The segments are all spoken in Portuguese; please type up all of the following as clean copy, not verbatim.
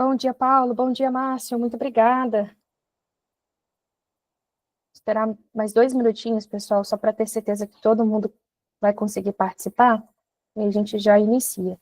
Bom dia, Paulo. Bom dia, Márcio. Muito obrigada. Esperar mais 2 minutinhos, pessoal, só para ter certeza que todo mundo vai conseguir participar. E a gente já inicia.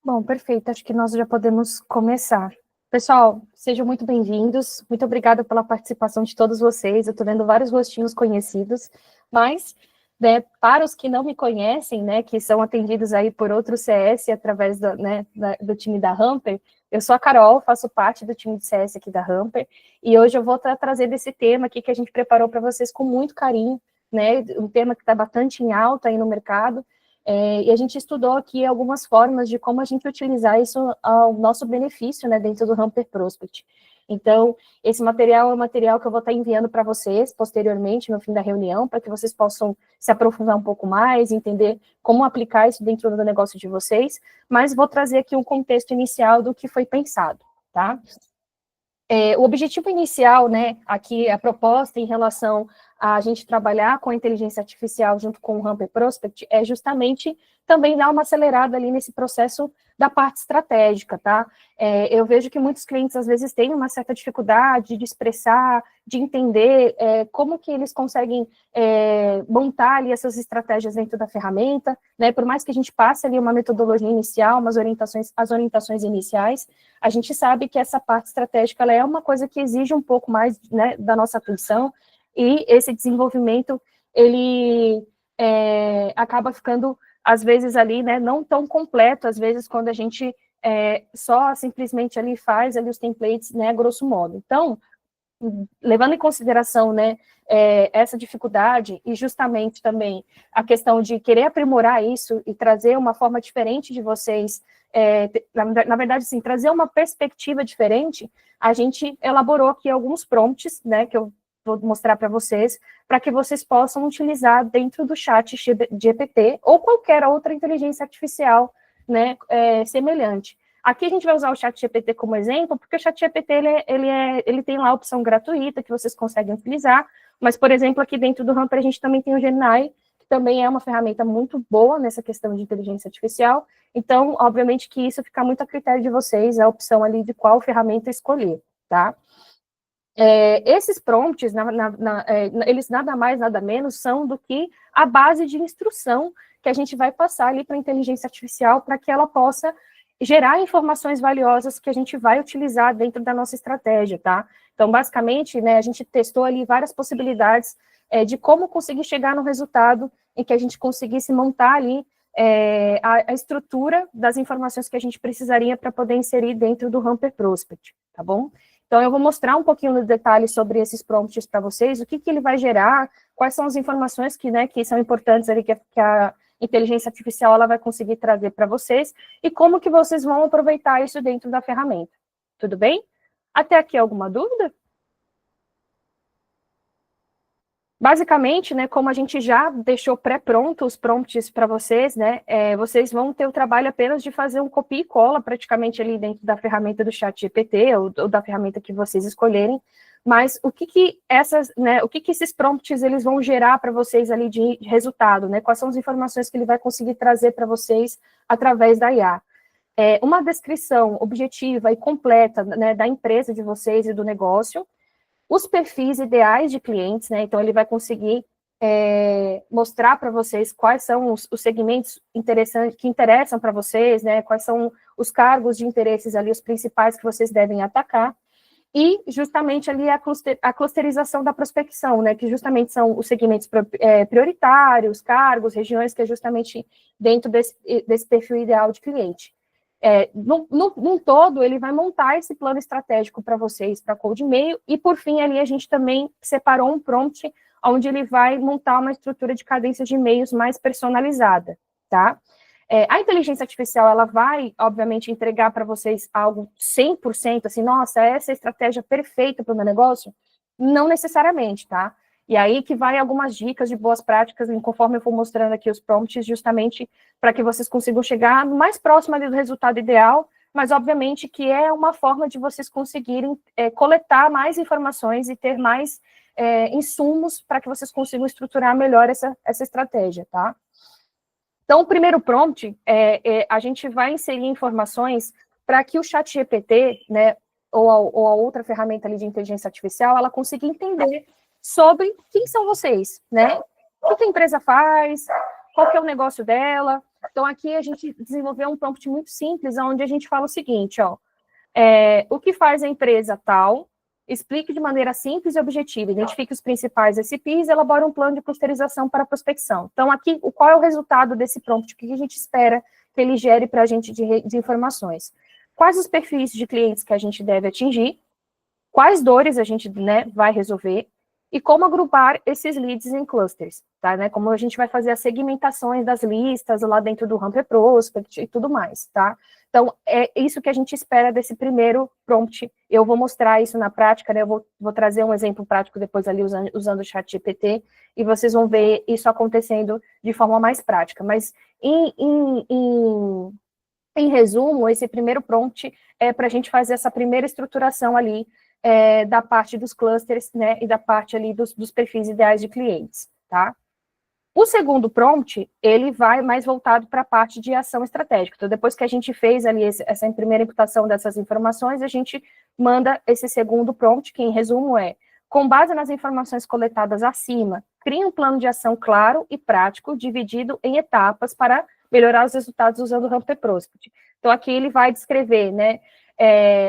Bom, perfeito. Acho que nós já podemos começar. Pessoal, sejam muito bem-vindos. Muito obrigada pela participação de todos vocês. Eu estou vendo vários rostinhos conhecidos, mas, né, para os que não me conhecem, né, que são atendidos aí por outro CS através do, né, do time da Hamper, eu sou a Carol, faço parte do time de CS aqui da Hamper, e hoje eu vou estar trazendo esse tema aqui que a gente preparou para vocês com muito carinho, né, um tema que está bastante em alta aí no mercado. E a gente estudou aqui algumas formas de como a gente utilizar isso ao nosso benefício, né, dentro do Hamper Prospect. Então, esse material é um material que eu vou estar enviando para vocês posteriormente, no fim da reunião, para que vocês possam se aprofundar um pouco mais, entender como aplicar isso dentro do negócio de vocês, mas vou trazer aqui um contexto inicial do que foi pensado, tá? O objetivo inicial, né, aqui a proposta em relação a gente trabalhar com a inteligência artificial junto com o Hamper Prospect é justamente também dar uma acelerada ali nesse processo da parte estratégica, tá? Eu vejo que muitos clientes às vezes têm uma certa dificuldade de expressar, de entender como que eles conseguem montar ali essas estratégias dentro da ferramenta, né? Por mais que a gente passe ali uma metodologia inicial, as orientações iniciais, a gente sabe que essa parte estratégica ela é uma coisa que exige um pouco mais, né, da nossa atenção, e esse desenvolvimento, ele acaba ficando, às vezes, ali, né, não tão completo, às vezes, quando a gente só simplesmente ali faz ali os templates, né, grosso modo. Então, levando em consideração, né, essa dificuldade e justamente também a questão de querer aprimorar isso e trazer uma forma diferente de vocês, na verdade, sim, trazer uma perspectiva diferente, a gente elaborou aqui alguns prompts, né, que eu vou mostrar para vocês, para que vocês possam utilizar dentro do chat GPT ou qualquer outra inteligência artificial, né, semelhante. Aqui a gente vai usar o ChatGPT como exemplo, porque o ChatGPT ele tem lá a opção gratuita que vocês conseguem utilizar, mas, por exemplo, aqui dentro do Hamper a gente também tem o Gemini, que também é uma ferramenta muito boa nessa questão de inteligência artificial. Então, obviamente que isso fica muito a critério de vocês, a opção ali de qual ferramenta escolher, tá? Esses prompts, eles nada mais, nada menos são do que a base de instrução que a gente vai passar ali para a inteligência artificial para que ela possa gerar informações valiosas que a gente vai utilizar dentro da nossa estratégia, tá? Então, basicamente, né, a gente testou ali várias possibilidades de como conseguir chegar no resultado em que a gente conseguisse montar ali a estrutura das informações que a gente precisaria para poder inserir dentro do Hamper Prospect, tá bom? Então, eu vou mostrar um pouquinho no detalhe sobre esses prompts para vocês, o que ele vai gerar, quais são as informações que são importantes ali, que a inteligência artificial ela vai conseguir trazer para vocês, e como que vocês vão aproveitar isso dentro da ferramenta. Tudo bem? Até aqui alguma dúvida? Basicamente, né, como a gente já deixou pré-pronto os prompts para vocês, né, vocês vão ter o trabalho apenas de fazer um copia e cola praticamente ali dentro da ferramenta do ChatGPT ou da ferramenta que vocês escolherem, mas o que essas, né, o que esses prompts eles vão gerar para vocês ali de resultado, né, quais são as informações que ele vai conseguir trazer para vocês através da IA. Uma descrição objetiva e completa, né, da empresa de vocês e do negócio, os perfis ideais de clientes, né? Então, ele vai conseguir mostrar para vocês quais são os segmentos interessantes que interessam para vocês, né? Quais são os cargos de interesses ali, os principais que vocês devem atacar. E justamente ali a clusterização da prospecção, né, que justamente são os segmentos prioritários, cargos, regiões, que é justamente dentro desse perfil ideal de cliente. Num todo, ele vai montar esse plano estratégico para vocês, para cold e-mail, e por fim, ali a gente também separou um prompt, onde ele vai montar uma estrutura de cadência de e-mails mais personalizada, tá? A inteligência artificial, ela vai, obviamente, entregar para vocês algo 100%, assim, nossa, essa é a estratégia perfeita para o meu negócio? Não necessariamente, tá? E aí que vai algumas dicas de boas práticas, conforme eu for mostrando aqui os prompts, justamente para que vocês consigam chegar mais próximo ali do resultado ideal, mas, obviamente, que é uma forma de vocês conseguirem coletar mais informações e ter mais insumos para que vocês consigam estruturar melhor essa estratégia, tá? Então, o primeiro prompt, a gente vai inserir informações para que o ChatGPT, né, ou a outra ferramenta ali de inteligência artificial, ela consiga entender sobre quem são vocês, né? O que a empresa faz, qual que é o negócio dela. Então, aqui a gente desenvolveu um prompt muito simples, onde a gente fala o seguinte, ó, o que faz a empresa tal, explique de maneira simples e objetiva, identifique os principais SPs e elabore um plano de clusterização para a prospecção. Então, aqui, qual é o resultado desse prompt? O que a gente espera que ele gere para a gente de informações? Quais os perfis de clientes que a gente deve atingir? Quais dores a gente, né, vai resolver? E como agrupar esses leads em clusters, tá, né? Como a gente vai fazer as segmentações das listas lá dentro do Hamper Prospect e tudo mais, tá? Então, é isso que a gente espera desse primeiro prompt. Eu vou mostrar isso na prática, né? Eu vou trazer um exemplo prático depois ali usando o ChatGPT, e vocês vão ver isso acontecendo de forma mais prática. Mas, em resumo, esse primeiro prompt é para a gente fazer essa primeira estruturação ali da parte dos clusters, né, e da parte ali dos perfis ideais de clientes, tá? O segundo prompt, ele vai mais voltado para a parte de ação estratégica. Então, depois que a gente fez ali essa primeira imputação dessas informações, a gente manda esse segundo prompt, que em resumo com base nas informações coletadas acima, crie um plano de ação claro e prático, dividido em etapas para melhorar os resultados usando o Hamper Prospect. Então, aqui ele vai descrever, né,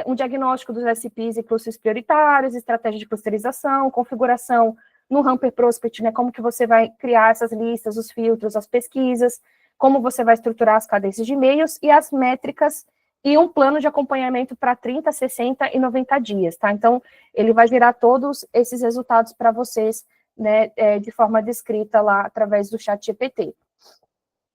um diagnóstico dos SPs e clusters prioritários, estratégia de clusterização, configuração no Hamper Prospect, né, como que você vai criar essas listas, os filtros, as pesquisas, como você vai estruturar as cadências de e-mails e as métricas e um plano de acompanhamento para 30, 60 e 90 dias, tá? Então, ele vai gerar todos esses resultados para vocês, né, de forma descrita lá através do ChatGPT.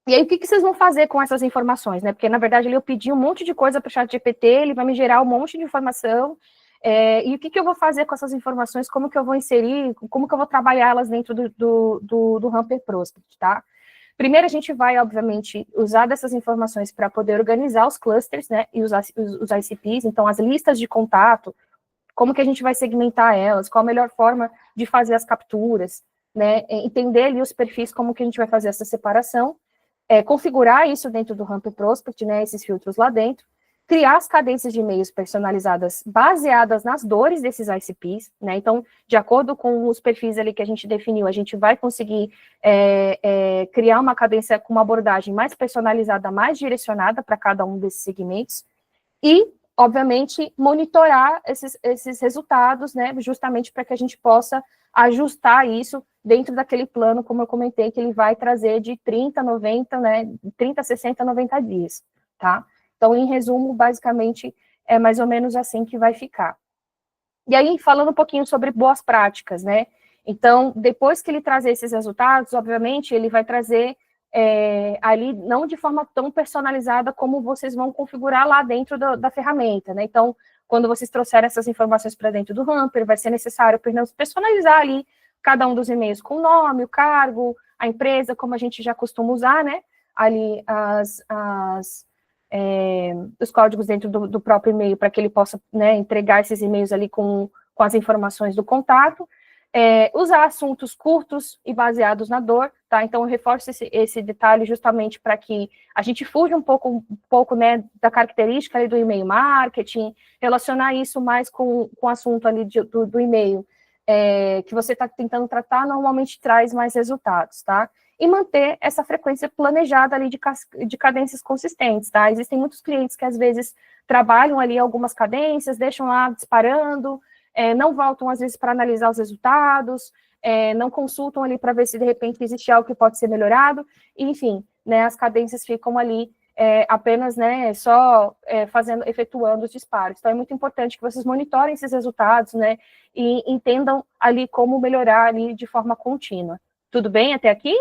E aí, o que vocês vão fazer com essas informações, né? Porque, na verdade, eu pedi um monte de coisa para o ChatGPT, ele vai me gerar um monte de informação, e o que eu vou fazer com essas informações, como que eu vou inserir, como que eu vou trabalhar elas dentro do Hamper Prospect, tá? Primeiro, a gente vai, obviamente, usar dessas informações para poder organizar os clusters, né, e os ICPs, então, as listas de contato, como que a gente vai segmentar elas, qual a melhor forma de fazer as capturas, né, entender ali os perfis, como que a gente vai fazer essa separação, configurar isso dentro do Hamper Prospect, né, esses filtros lá dentro, criar as cadências de e-mails personalizadas baseadas nas dores desses ICPs, né, então, de acordo com os perfis ali que a gente definiu, a gente vai conseguir criar uma cadência com uma abordagem mais personalizada, mais direcionada para cada um desses segmentos, e, obviamente, monitorar esses resultados, né, justamente para que a gente possa ajustar isso dentro daquele plano, como eu comentei, que ele vai trazer de 30, 90, né, 30, 60, 90 dias, tá? Então, em resumo, basicamente, é mais ou menos assim que vai ficar. E aí, falando um pouquinho sobre boas práticas, né? Então, depois que ele trazer esses resultados, obviamente, ele vai trazer ali, não de forma tão personalizada como vocês vão configurar lá dentro da ferramenta, né? Então, quando vocês trouxerem essas informações para dentro do Hamper, vai ser necessário personalizar ali cada um dos e-mails com o nome, o cargo, a empresa, como a gente já costuma usar, né? Ali os códigos dentro do próprio e-mail, para que ele possa, né, entregar esses e-mails ali com as informações do contato. Usar assuntos curtos e baseados na dor, tá? Então, eu reforço esse detalhe justamente para que a gente fuja um pouco, né, da característica ali do e-mail marketing, relacionar isso mais com o assunto ali do e-mail que você está tentando tratar, normalmente traz mais resultados, tá? E manter essa frequência planejada ali de cadências consistentes, tá? Existem muitos clientes que, às vezes, trabalham ali algumas cadências, deixam lá disparando, não voltam, às vezes, para analisar os resultados, não consultam ali para ver se, de repente, existe algo que pode ser melhorado, enfim, né, as cadências ficam ali apenas, né, só efetuando os disparos. Então, é muito importante que vocês monitorem esses resultados, né, e entendam ali como melhorar ali de forma contínua. Tudo bem até aqui?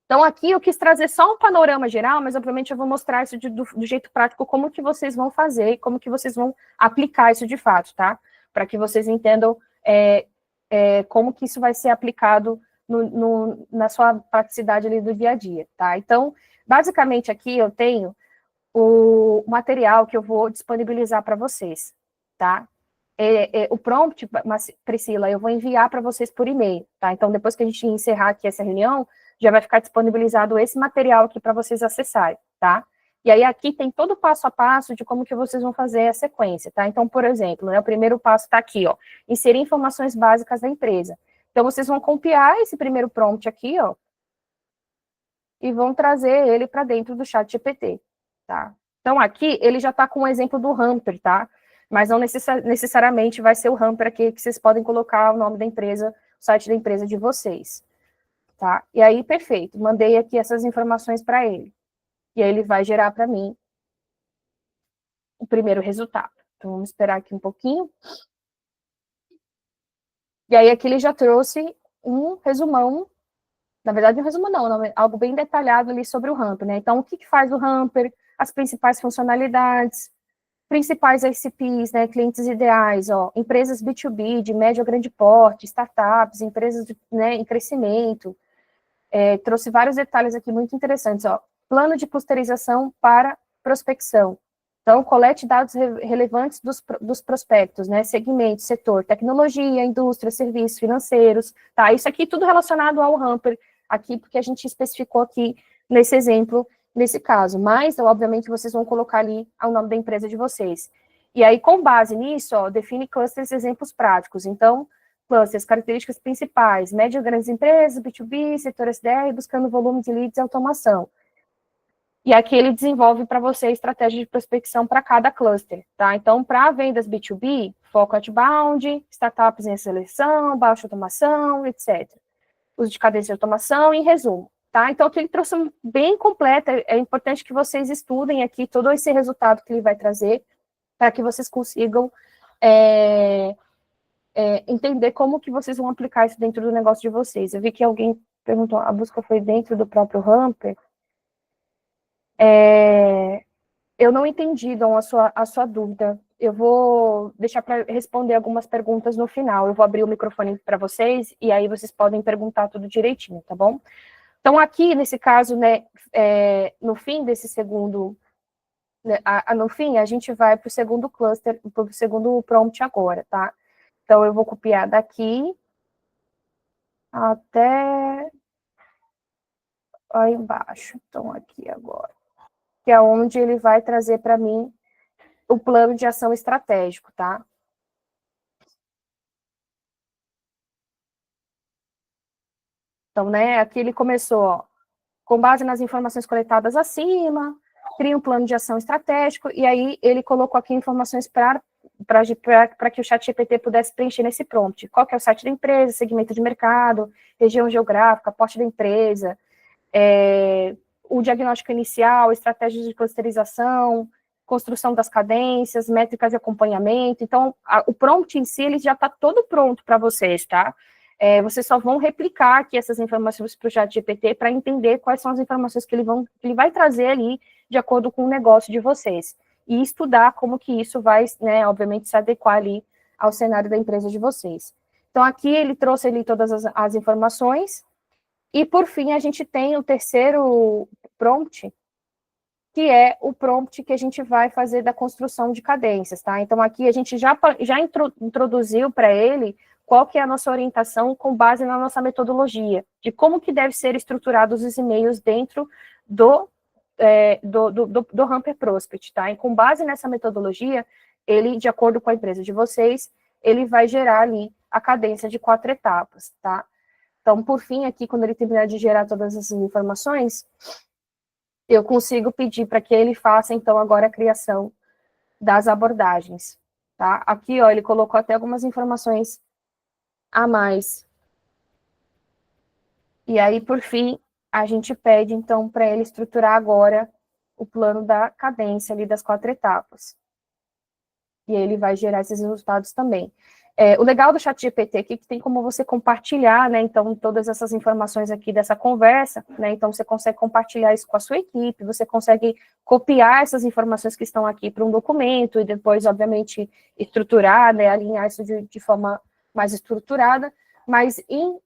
Então, aqui eu quis trazer só um panorama geral, mas, obviamente, eu vou mostrar isso do jeito prático, como que vocês vão fazer e como que vocês vão aplicar isso de fato, tá? Para que vocês entendam como que isso vai ser aplicado na sua praticidade ali do dia a dia, tá? Então, basicamente, aqui eu tenho o material que eu vou disponibilizar para vocês, tá? O prompt, Priscila, eu vou enviar para vocês por e-mail, tá? Então, depois que a gente encerrar aqui essa reunião, já vai ficar disponibilizado esse material aqui para vocês acessarem, tá? E aí, aqui tem todo o passo a passo de como que vocês vão fazer a sequência, tá? Então, por exemplo, né, o primeiro passo está aqui, ó, inserir informações básicas da empresa. Então, vocês vão copiar esse primeiro prompt aqui, ó, e vão trazer ele para dentro do chat GPT, tá? Então, aqui, ele já está com um exemplo do Hamper, tá? Mas não necessariamente vai ser o Hamper aqui, que vocês podem colocar o nome da empresa, o site da empresa de vocês, tá? E aí, perfeito, mandei aqui essas informações para ele. E aí ele vai gerar para mim o primeiro resultado. Então, vamos esperar aqui um pouquinho. E aí, aqui ele já trouxe um resumão, na verdade, um resumo não, algo bem detalhado ali sobre o Hamper, né? Então, o que faz o Hamper, as principais funcionalidades, principais ICPs, né, clientes ideais, ó, empresas B2B, de médio a grande porte, startups, empresas né, em crescimento, trouxe vários detalhes aqui muito interessantes, ó, plano de clusterização para prospecção, então, colete dados relevantes dos prospectos, né, segmento, setor, tecnologia, indústria, serviços financeiros, tá, isso aqui tudo relacionado ao Hamper, aqui, porque a gente especificou aqui nesse exemplo, nesse caso, mas, obviamente, vocês vão colocar ali o nome da empresa de vocês. E aí, com base nisso, ó, define clusters exemplos práticos. Então, clusters, características principais, médio e grandes empresas, B2B, setor SDR, buscando volume de leads e automação. E aqui ele desenvolve para você a estratégia de prospecção para cada cluster, tá? Então, para vendas B2B, foco outbound, startups em seleção, baixa automação, etc. Uso de cadência de automação, em resumo, tá? Então, aqui ele trouxe bem completo, é importante que vocês estudem aqui todo esse resultado que ele vai trazer, para que vocês consigam entender como que vocês vão aplicar isso dentro do negócio de vocês. Eu vi que alguém perguntou, a busca foi dentro do próprio Hamper? Eu não entendi, Dom, a sua dúvida. Eu vou deixar para responder algumas perguntas no final. Eu vou abrir o microfone para vocês e aí vocês podem perguntar tudo direitinho, tá bom? Então, aqui, nesse caso, né, no fim desse segundo, né, no fim, a gente vai para o segundo cluster, para o segundo prompt agora, tá? Então, eu vou copiar daqui até aí embaixo. Então, aqui agora. Que é onde ele vai trazer para mim o plano de ação estratégico, tá? Então, né, aqui ele começou, ó, com base nas informações coletadas acima, cria um plano de ação estratégico, e aí ele colocou aqui informações para que o chat GPT pudesse preencher nesse prompt. Qual que é o site da empresa, segmento de mercado, região geográfica, porte da empresa, o diagnóstico inicial, estratégias de clusterização, construção das cadências, métricas de acompanhamento. Então, o prompt em si, ele já está todo pronto para vocês, tá? Vocês só vão replicar aqui essas informações para o chat GPT para entender quais são as informações que ele vai trazer ali de acordo com o negócio de vocês. E estudar como que isso vai, né, obviamente, se adequar ali ao cenário da empresa de vocês. Então, aqui ele trouxe ali todas as informações. E, por fim, a gente tem o terceiro prompt, que é o prompt que a gente vai fazer da construção de cadências, tá? Então, aqui a gente já introduziu para ele qual que é a nossa orientação com base na nossa metodologia, de como que deve ser estruturados os e-mails dentro do Hamper Prospect, tá? E com base nessa metodologia, ele, de acordo com a empresa de vocês, ele vai gerar ali a cadência de 4 etapas, tá? Então, por fim, aqui, quando ele terminar de gerar todas essas informações, eu consigo pedir para que ele faça, então, agora a criação das abordagens, tá? Aqui, ó, ele colocou até algumas informações a mais. E aí, por fim, a gente pede, então, para ele estruturar agora o plano da cadência ali das 4 etapas. E ele vai gerar esses resultados também. O legal do ChatGPT aqui é que tem como você compartilhar, né, então, todas essas informações aqui dessa conversa, né, então você consegue compartilhar isso com a sua equipe, você consegue copiar essas informações que estão aqui para um documento e depois, obviamente, estruturar, né, alinhar isso de forma mais estruturada, mas em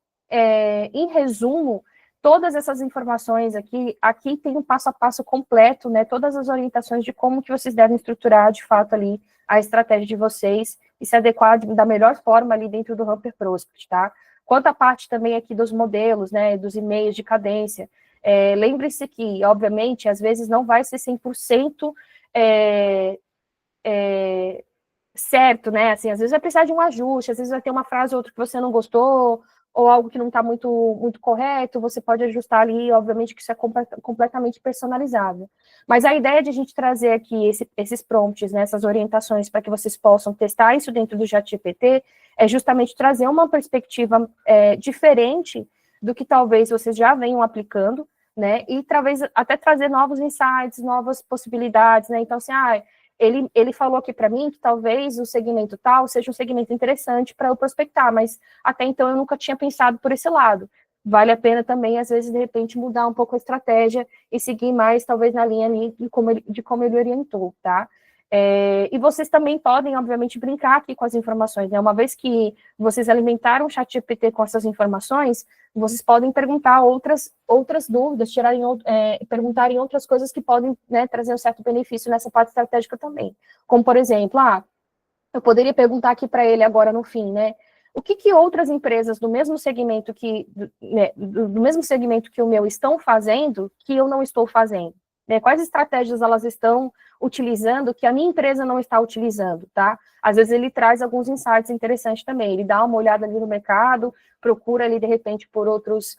resumo, todas essas informações aqui tem um passo a passo completo, né, todas as orientações de como que vocês devem estruturar, de fato, ali, a estratégia de vocês e se adequar da melhor forma ali dentro do Hamper Prospect, tá? Quanto à parte também aqui dos modelos, né, dos e-mails de cadência, lembre-se que, obviamente, às vezes não vai ser 100% certo, né, assim, às vezes vai precisar de um ajuste, às vezes vai ter uma frase ou outra que você não gostou, ou algo que não está muito correto, você pode ajustar ali, obviamente que isso é completamente personalizável. Mas a ideia de a gente trazer aqui esses prompts, né, essas orientações para que vocês possam testar isso dentro do ChatGPT, é justamente trazer uma perspectiva diferente do que talvez vocês já venham aplicando, né, e talvez até trazer novos insights, novas possibilidades, né, então assim, ele falou aqui para mim que talvez o segmento tal seja um segmento interessante para eu prospectar, mas até então eu nunca tinha pensado por esse lado. Vale a pena também, às vezes, de repente, mudar um pouco a estratégia e seguir mais, talvez, na linha ali de como ele orientou, tá? E vocês também podem, obviamente, brincar aqui com as informações, né? Uma vez que vocês alimentaram o ChatGPT com essas informações, vocês podem perguntar outras dúvidas, perguntarem outras coisas que podem, né, trazer um certo benefício nessa parte estratégica também. Como, por exemplo, eu poderia perguntar aqui para ele agora no fim, né? O que outras empresas do mesmo segmento do mesmo segmento que o meu estão fazendo que eu não estou fazendo? Né? Quais estratégias elas estão utilizando que a minha empresa não está utilizando, tá? Às vezes ele traz alguns insights interessantes também, ele dá uma olhada ali no mercado, procura ali, de repente, por outros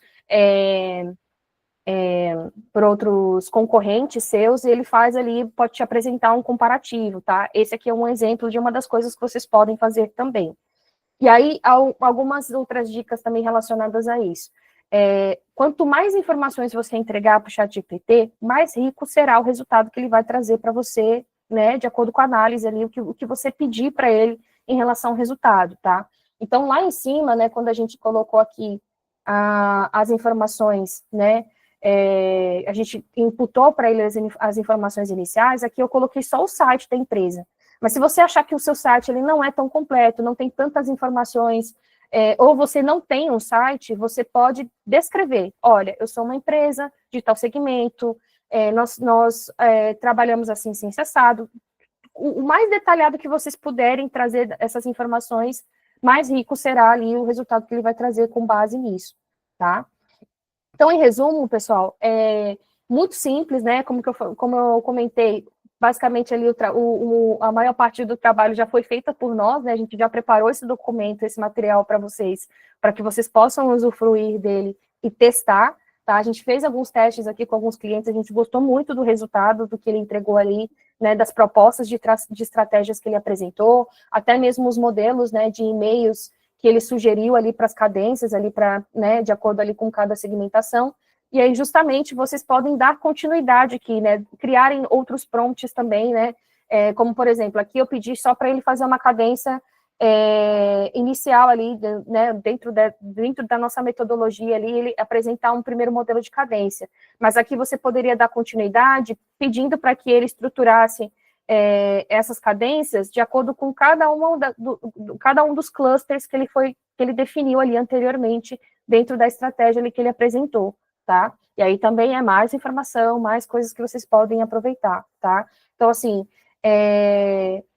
concorrentes seus, e ele faz ali, pode te apresentar um comparativo, tá? Esse aqui é um exemplo de uma das coisas que vocês podem fazer também. E aí, algumas outras dicas também relacionadas a isso. Quanto mais informações você entregar para o ChatGPT, mais rico será o resultado que ele vai trazer para você, né, de acordo com a análise ali, o que você pedir para ele em relação ao resultado, tá? Então, lá em cima, né, quando a gente colocou aqui as informações, né, a gente imputou para ele as informações iniciais, aqui eu coloquei só o site da empresa. Mas se você achar que o seu site ele não é tão completo, não tem tantas informações, ou você não tem um site, você pode descrever, olha, eu sou uma empresa de tal segmento, nós trabalhamos assim, assim, assado. O mais detalhado que vocês puderem trazer essas informações, mais rico será ali o resultado que ele vai trazer com base nisso, tá? Então, em resumo, pessoal, muito simples, né? Como eu comentei, basicamente ali a maior parte do trabalho já foi feita por nós, né? A gente já preparou esse documento, esse material para vocês, para que vocês possam usufruir dele e testar, tá? A gente fez alguns testes aqui com alguns clientes, a gente gostou muito do resultado, do que ele entregou ali, né? Das propostas de estratégias que ele apresentou, até mesmo os modelos, né? De e-mails que ele sugeriu ali para as cadências, ali para, né, de acordo ali com cada segmentação, e aí justamente vocês podem dar continuidade aqui, né, criarem outros prompts também, né, como por exemplo, aqui eu pedi só para ele fazer uma cadência inicial ali, né, dentro da nossa metodologia ali, ele apresentar um primeiro modelo de cadência, mas aqui você poderia dar continuidade pedindo para que ele estruturasse essas cadências de acordo com cada um dos clusters que ele definiu ali anteriormente dentro da estratégia ali que ele apresentou, tá? E aí também é mais informação, mais coisas que vocês podem aproveitar, tá? Então, assim,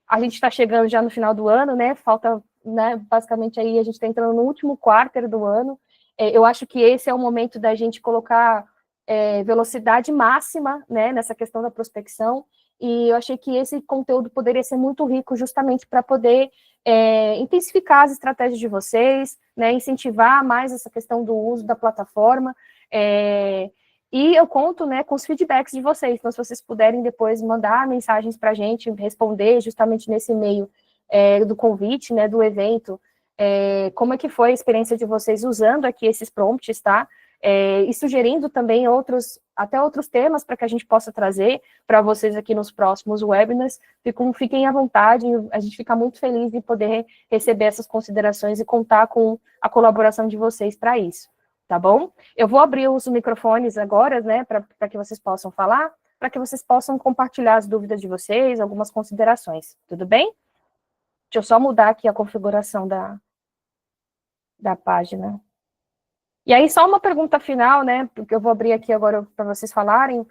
a gente está chegando já no final do ano, né? Falta né, basicamente aí a gente está entrando no último quarto do ano, eu acho que esse é o momento da gente colocar velocidade máxima, né, nessa questão da prospecção, e eu achei que esse conteúdo poderia ser muito rico justamente para poder intensificar as estratégias de vocês, né, incentivar mais essa questão do uso da plataforma, e eu conto, né, com os feedbacks de vocês, então se vocês puderem depois mandar mensagens para a gente, responder justamente nesse e-mail do convite, né, do evento, como é que foi a experiência de vocês usando aqui esses prompts, tá? E sugerindo também até outros temas para que a gente possa trazer para vocês aqui nos próximos webinars. Fiquem à vontade, a gente fica muito feliz de poder receber essas considerações e contar com a colaboração de vocês para isso, tá bom? Eu vou abrir os microfones agora, né, para que vocês possam falar, para que vocês possam compartilhar as dúvidas de vocês, algumas considerações, tudo bem? Deixa eu só mudar aqui a configuração da página. E aí, só uma pergunta final, né, porque eu vou abrir aqui agora para vocês falarem.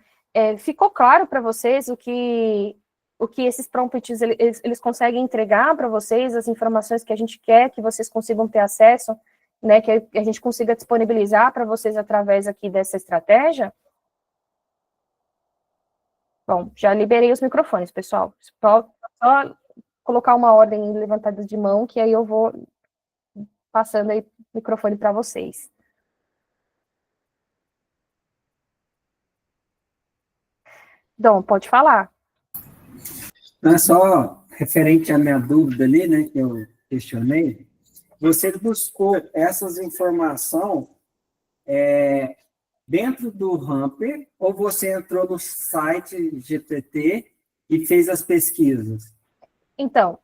Ficou claro para vocês o que esses prompts eles conseguem entregar para vocês, as informações que a gente quer que vocês consigam ter acesso, né, que a gente consiga disponibilizar para vocês através aqui dessa estratégia? Bom, já liberei os microfones, pessoal. Só colocar uma ordem levantada de mão, que aí eu vou passando aí o microfone para vocês. Dom, pode falar. Não, só referente à minha dúvida ali, né, que eu questionei, você buscou essas informações dentro do Hamper ou você entrou no site GPT e fez as pesquisas? Então,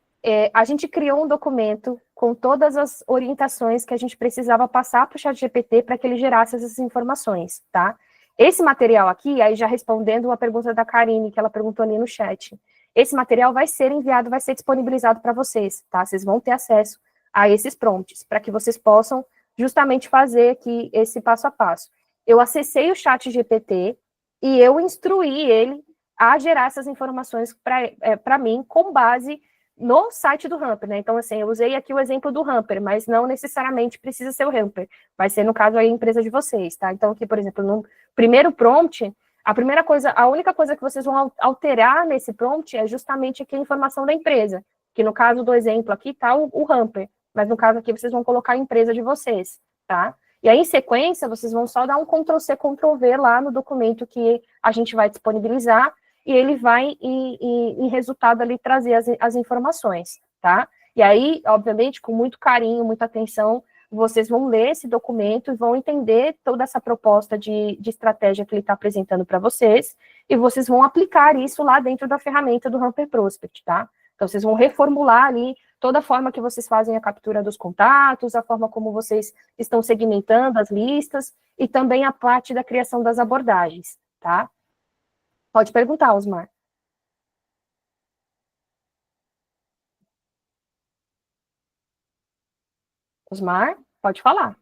a gente criou um documento com todas as orientações que a gente precisava passar para o ChatGPT para que ele gerasse essas informações, tá? Esse material aqui, aí já respondendo uma pergunta da Karine, que ela perguntou ali no chat, esse material vai ser enviado, vai ser disponibilizado para vocês, tá? Vocês vão ter acesso a esses prompts, para que vocês possam justamente fazer aqui esse passo a passo. Eu acessei o ChatGPT e eu instruí ele a gerar essas informações para mim com base no site do Hamper, né? Então, assim, eu usei aqui o exemplo do Hamper, mas não necessariamente precisa ser o Hamper. Vai ser, no caso, aí, a empresa de vocês, tá? Então, aqui, por exemplo, no primeiro prompt, a única coisa que vocês vão alterar nesse prompt é justamente aqui a informação da empresa, que no caso do exemplo aqui tá o Hamper, mas no caso aqui vocês vão colocar a empresa de vocês, tá? E aí, em sequência, vocês vão só dar um Ctrl+C, Ctrl+V lá no documento que a gente vai disponibilizar, e ele vai, em resultado, ali, trazer as informações, tá? E aí, obviamente, com muito carinho, muita atenção, vocês vão ler esse documento e vão entender toda essa proposta de estratégia que ele está apresentando para vocês, e vocês vão aplicar isso lá dentro da ferramenta do Hamper Prospect, tá? Então, vocês vão reformular ali toda a forma que vocês fazem a captura dos contatos, a forma como vocês estão segmentando as listas, e também a parte da criação das abordagens, tá? Pode perguntar, Osmar. Osmar, pode falar.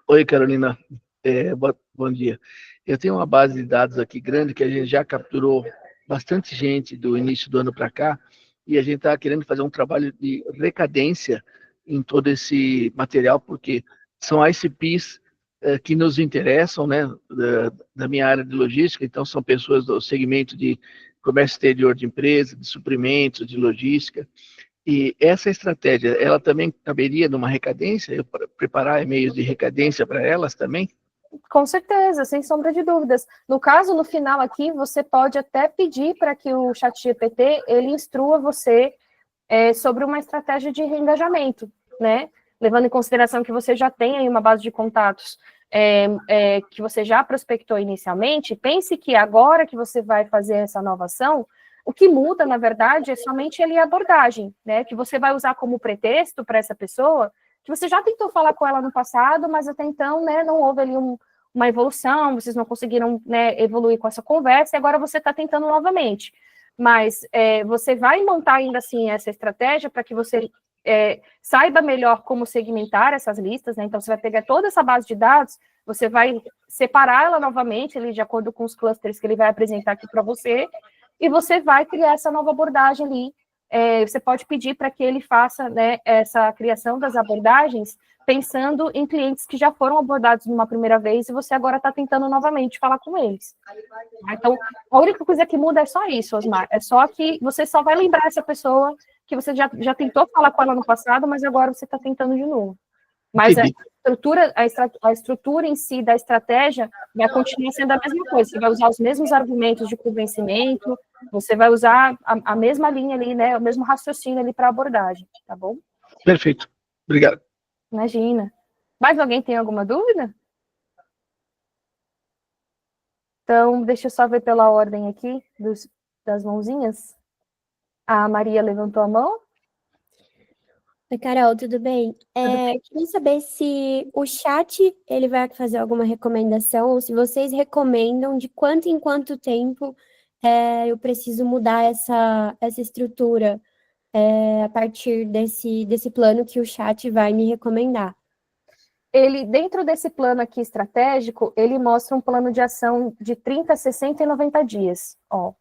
Oi, Carolina. Bom dia. Eu tenho uma base de dados aqui grande que a gente já capturou bastante gente do início do ano para cá e a gente está querendo fazer um trabalho de recadência em todo esse material, porque são ICPs que nos interessam, né, da minha área de logística, então são pessoas do segmento de comércio exterior de empresa, de suprimentos, de logística. E essa estratégia, ela também caberia numa recadência, eu preparar e-mails de recadência para elas também? Com certeza, sem sombra de dúvidas. No caso, no final aqui, você pode até pedir para que o ChatGPT, ele instrua você sobre uma estratégia de reengajamento, né? Levando em consideração que você já tem aí uma base de contatos que você já prospectou inicialmente, pense que agora que você vai fazer essa nova ação, o que muda, na verdade, é somente ali a abordagem, né? Que você vai usar como pretexto para essa pessoa, que você já tentou falar com ela no passado, mas até então, né, não houve ali uma evolução, vocês não conseguiram, né, evoluir com essa conversa, e agora você está tentando novamente. Mas você vai montar ainda assim essa estratégia para que você saiba melhor como segmentar essas listas, né? Então você vai pegar toda essa base de dados, você vai separar ela novamente ali de acordo com os clusters que ele vai apresentar aqui para você, e você vai criar essa nova abordagem ali. Você pode pedir para que ele faça, né, essa criação das abordagens pensando em clientes que já foram abordados numa primeira vez e você agora está tentando novamente falar com eles. Então, a única coisa que muda é só isso, Osmar. É só que você só vai lembrar essa pessoa que você já tentou falar com ela no passado, mas agora você está tentando de novo. Mas a estrutura em si da estratégia vai continuar sendo a mesma coisa. Você vai usar os mesmos argumentos de convencimento, você vai usar a mesma linha ali, né, o mesmo raciocínio ali para abordagem, tá bom? Perfeito. Obrigado. Imagina. Mais alguém tem alguma dúvida? Então, deixa eu só ver pela ordem aqui das mãozinhas. A Maria levantou a mão. Oi, Carol, tudo bem? Queria saber se o chat ele vai fazer alguma recomendação ou se vocês recomendam de quanto em quanto tempo eu preciso mudar essa estrutura a partir desse plano que o chat vai me recomendar. Ele, dentro desse plano aqui estratégico, ele mostra um plano de ação de 30, 60 e 90 dias. Ó.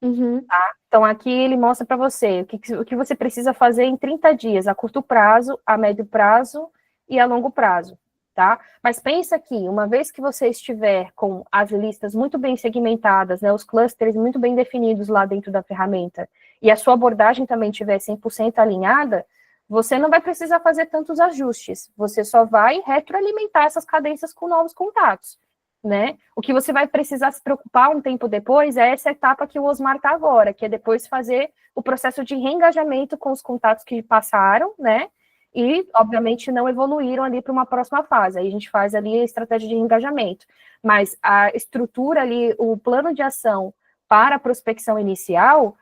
Uhum. Tá? Então, aqui ele mostra para você o que você precisa fazer em 30 dias, a curto prazo, a médio prazo e a longo prazo. Tá? Mas pensa que, uma vez que você estiver com as listas muito bem segmentadas, né, os clusters muito bem definidos lá dentro da ferramenta, e a sua abordagem também estiver 100% alinhada, você não vai precisar fazer tantos ajustes, você só vai retroalimentar essas cadências com novos contatos, né? O que você vai precisar se preocupar um tempo depois é essa etapa que o Osmar está agora, que é depois fazer o processo de reengajamento com os contatos que passaram, né? E, obviamente, não evoluíram ali para uma próxima fase. Aí a gente faz ali a estratégia de engajamento. Mas a estrutura ali, o plano de ação para a prospecção inicial,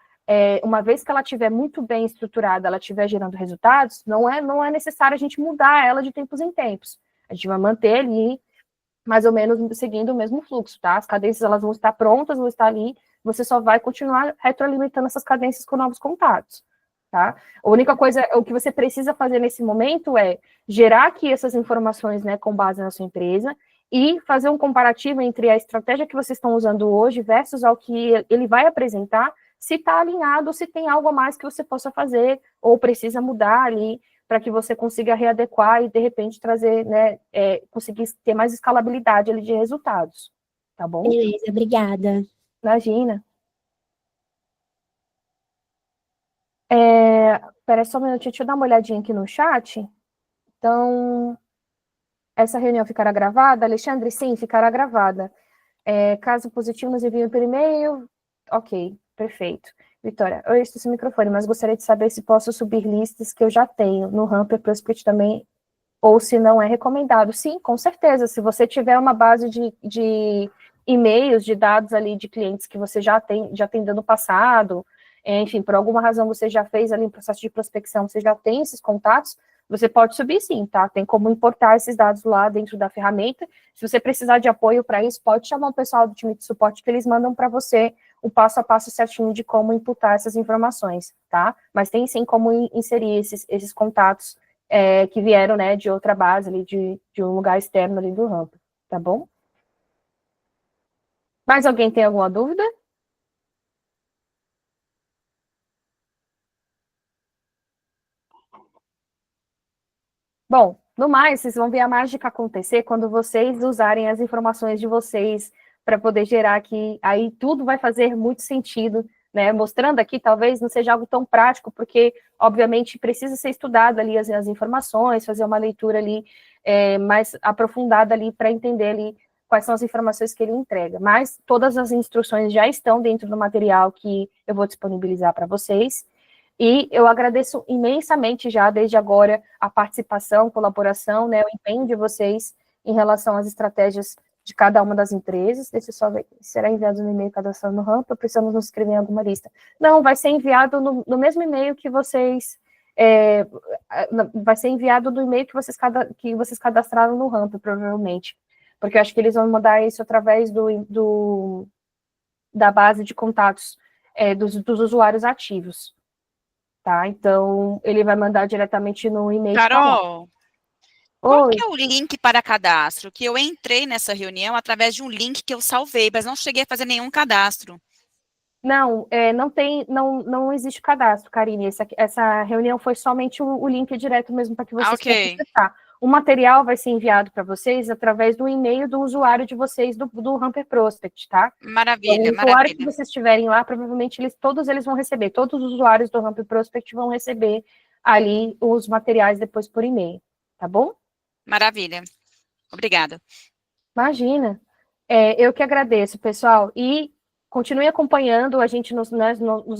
uma vez que ela estiver muito bem estruturada, ela estiver gerando resultados, não é necessário a gente mudar ela de tempos em tempos. A gente vai manter ali, mais ou menos, seguindo o mesmo fluxo, tá? As cadências, elas vão estar prontas, vão estar ali, você só vai continuar retroalimentando essas cadências com novos contatos. Tá? A única coisa, o que você precisa fazer nesse momento é gerar aqui essas informações, né, com base na sua empresa e fazer um comparativo entre a estratégia que vocês estão usando hoje versus ao que ele vai apresentar, se está alinhado, se tem algo a mais que você possa fazer ou precisa mudar ali para que você consiga readequar e, de repente, trazer, né, conseguir ter mais escalabilidade ali de resultados, tá bom? Beleza, obrigada. Imagina. Espera só um minutinho, deixa eu dar uma olhadinha aqui no chat. Então, essa reunião ficará gravada? Alexandre, sim, ficará gravada. Caso positivo, nos enviem por e-mail. Ok, perfeito. Vitória, eu estou sem microfone, mas gostaria de saber se posso subir listas que eu já tenho no Hamper Prospect também, ou se não é recomendado. Sim, com certeza. Se você tiver uma base de e-mails, de dados ali de clientes que você já tem no passado, enfim, por alguma razão você já fez ali um processo de prospecção, você já tem esses contatos, você pode subir sim, tá? Tem como importar esses dados lá dentro da ferramenta. Se você precisar de apoio para isso, pode chamar o pessoal do time de suporte que eles mandam para você o passo a passo certinho de como imputar essas informações, tá? Mas tem sim como inserir esses contatos que vieram, né, de outra base ali, de um lugar externo ali do Hamper, tá bom? Mais alguém tem alguma dúvida? Bom, no mais, vocês vão ver a mágica acontecer quando vocês usarem as informações de vocês para poder gerar aqui, aí tudo vai fazer muito sentido, né? Mostrando aqui, talvez não seja algo tão prático, porque, obviamente, precisa ser estudado ali as informações, fazer uma leitura ali mais aprofundada ali para entender ali quais são as informações que ele entrega. Mas todas as instruções já estão dentro do material que eu vou disponibilizar para vocês. E eu agradeço imensamente já, desde agora, a participação, colaboração, né, o empenho de vocês em relação às estratégias de cada uma das empresas. Deixa eu só ver, será enviado no e-mail cadastrado no Ramp, ou precisamos nos inscrever em alguma lista? Não, vai ser enviado no mesmo e-mail que vocês... vai ser enviado no e-mail que vocês cadastraram no Ramp, provavelmente. Porque eu acho que eles vão mandar isso através da base de contatos dos usuários ativos. Tá, então ele vai mandar diretamente no e-mail. Carol, qual Oi. que é o link para cadastro? Que eu entrei nessa reunião através de um link que eu salvei, mas não cheguei a fazer nenhum cadastro. Não, não existe cadastro, Karine. Essa reunião foi somente o link direto mesmo para que vocês possam acessar. O material vai ser enviado para vocês através do e-mail do usuário de vocês do Hamper Prospect, tá? Maravilha, então, o maravilha. usuário que vocês tiverem lá, provavelmente todos eles vão receber. Todos os usuários do Hamper Prospect vão receber ali os materiais depois por e-mail, tá bom? Maravilha. Obrigada. Imagina. Eu que agradeço, pessoal. E continue acompanhando a gente nos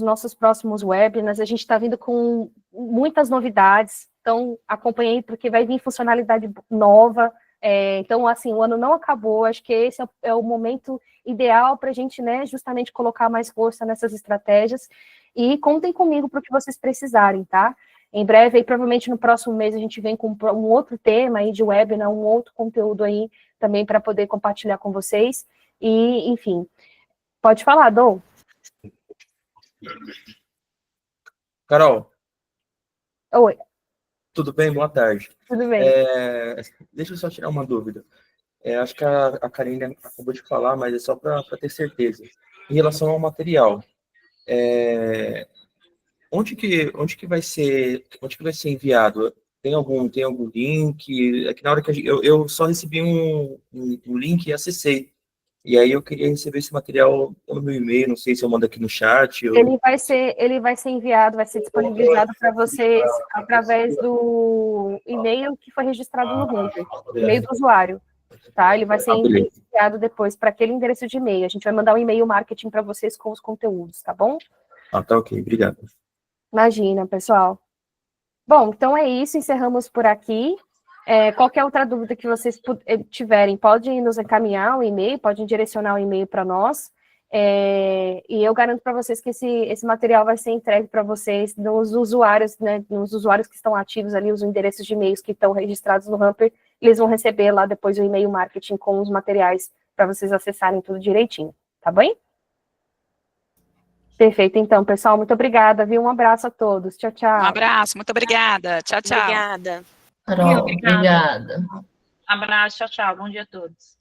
nossos próximos webinars. A gente está vindo com muitas novidades. Então, acompanhei, porque vai vir funcionalidade nova. Então, assim, o ano não acabou. Acho que esse é o momento ideal para a gente, né, justamente colocar mais força nessas estratégias. E contem comigo para o que vocês precisarem, tá? Em breve, aí, provavelmente no próximo mês, a gente vem com um outro tema aí de webinar, um outro conteúdo aí também para poder compartilhar com vocês. E, enfim, pode falar, Dom. Carol. Oi. Tudo bem? Boa tarde. Tudo bem. Deixa eu só tirar uma dúvida. Acho que a Karine acabou de falar, mas é só para ter certeza. Em relação ao material, onde que vai ser enviado? Tem algum link? É que na hora que eu só recebi um link e acessei. E aí eu queria receber esse material no meu e-mail, não sei se eu mando aqui no chat. Ele vai ser enviado, vai ser disponibilizado para vocês através do e-mail que foi registrado no Hamper, e-mail do usuário, tá? Ele vai ser enviado depois para aquele endereço de e-mail. A gente vai mandar um e-mail marketing para vocês com os conteúdos, tá bom? Tá ok, obrigado. Imagina, pessoal. Bom, então é isso, encerramos por aqui. Qualquer outra dúvida que vocês tiverem, podem nos encaminhar um e-mail, podem direcionar um e-mail para nós, e eu garanto para vocês que esse material vai ser entregue para vocês nos usuários, né, nos usuários que estão ativos ali, os endereços de e-mails que estão registrados no Hamper, eles vão receber lá depois o e-mail marketing com os materiais para vocês acessarem tudo direitinho, tá bem? Perfeito, então, pessoal, muito obrigada, viu? Um abraço a todos, tchau, tchau. Um abraço, muito obrigada, tchau, tchau. Obrigada. Carol, obrigada. Abraço, tchau, tchau. Bom dia a todos.